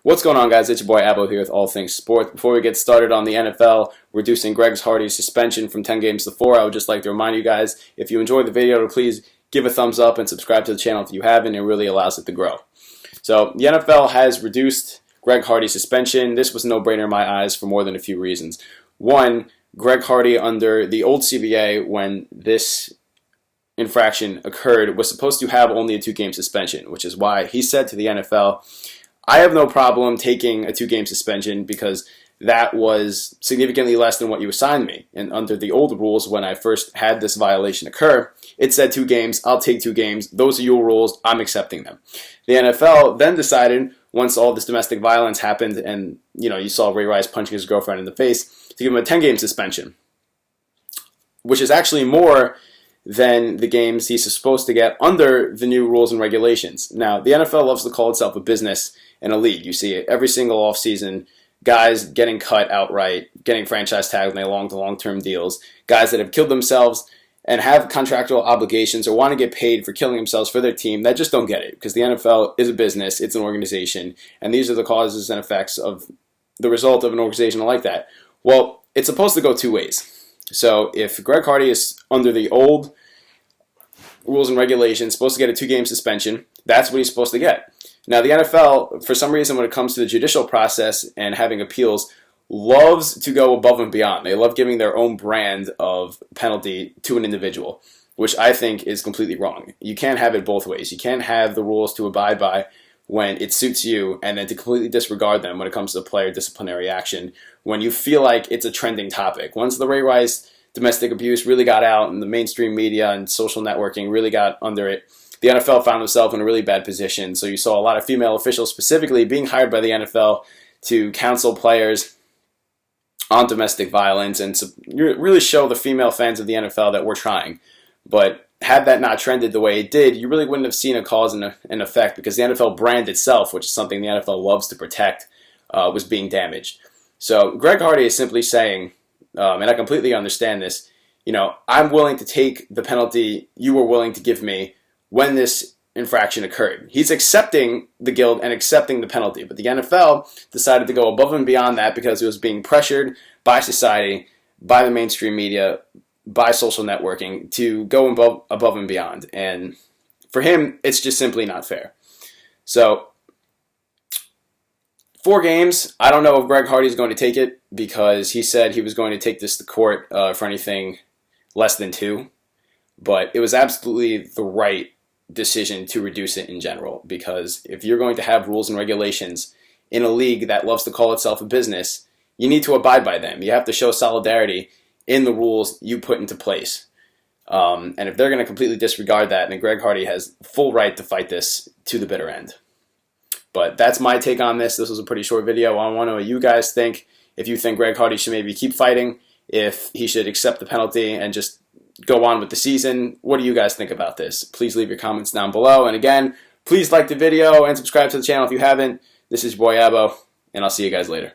What's going on, guys? It's your boy Abo here with All Things Sports. Before we get started on the NFL, reducing Greg Hardy's suspension from 10 games to 4, I would just like to remind you guys, if you enjoyed the video, to please give a thumbs up and subscribe to the channel if you haven't. It really allows it to grow. So the NFL has reduced Greg Hardy's suspension. This was a no-brainer in my eyes for more than a few reasons. One, Greg Hardy under the old CBA, when this infraction occurred, was supposed to have only a 2-game suspension, which is why he said to the NFL, I have no problem taking a 2-game suspension because that was significantly less than what you assigned me. And under the old rules, when I first had this violation occur, it said 2 games, I'll take 2 games. Those are your rules, I'm accepting them. The NFL then decided, once all this domestic violence happened and you saw Ray Rice punching his girlfriend in the face, to give him a 10-game suspension, which is actually more than the games he's supposed to get under the new rules and regulations. Now, the NFL loves to call itself a business and a league. You see it every single offseason, guys getting cut outright, getting franchise tagged when they long-to-long-term deals, guys that have killed themselves and have contractual obligations or want to get paid for killing themselves for their team that just don't get it, because the NFL is a business, it's an organization, and these are the causes and effects of the result of an organization like that. Well, it's supposed to go 2 ways. So if Greg Hardy is under the old rules and regulations supposed to get a 2-game suspension, that's what he's supposed to get. Now, the NFL, for some reason, when it comes to the judicial process and having appeals, loves to go above and beyond. They love giving their own brand of penalty to an individual, which I think is completely wrong. You can't have it both ways. You can't have the rules to abide by when it suits you and then to completely disregard them when it comes to player disciplinary action when you feel like it's a trending topic. Once the Ray Rice domestic abuse really got out and the mainstream media and social networking really got under it, the NFL found itself in a really bad position. So you saw a lot of female officials specifically being hired by the NFL to counsel players on domestic violence and really show the female fans of the NFL that we're trying. But had that not trended the way it did, you really wouldn't have seen a cause and effect, because the NFL brand itself, which is something the NFL loves to protect, was being damaged. So Greg Hardy is simply saying, and I completely understand this, I'm willing to take the penalty you were willing to give me when this infraction occurred. He's accepting the guilt and accepting the penalty, but the NFL decided to go above and beyond that because it was being pressured by society, by the mainstream media, by social networking to go above and beyond. And for him, it's just simply not fair. So 4 games, I don't know if Greg Hardy is going to take it, because he said he was going to take this to court for anything less than 2. But it was absolutely the right decision to reduce it in general, because if you're going to have rules and regulations in a league that loves to call itself a business, you need to abide by them. You have to show solidarity in the rules you put into place. And if they're going to completely disregard that, then Greg Hardy has full right to fight this to the bitter end. But that's my take on this. This was a pretty short video. I want to know what you guys think. If you think Greg Hardy should maybe keep fighting, if he should accept the penalty and just go on with the season. What do you guys think about this? Please leave your comments down below. And again, please like the video and subscribe to the channel if you haven't. This is your boy Abo, and I'll see you guys later.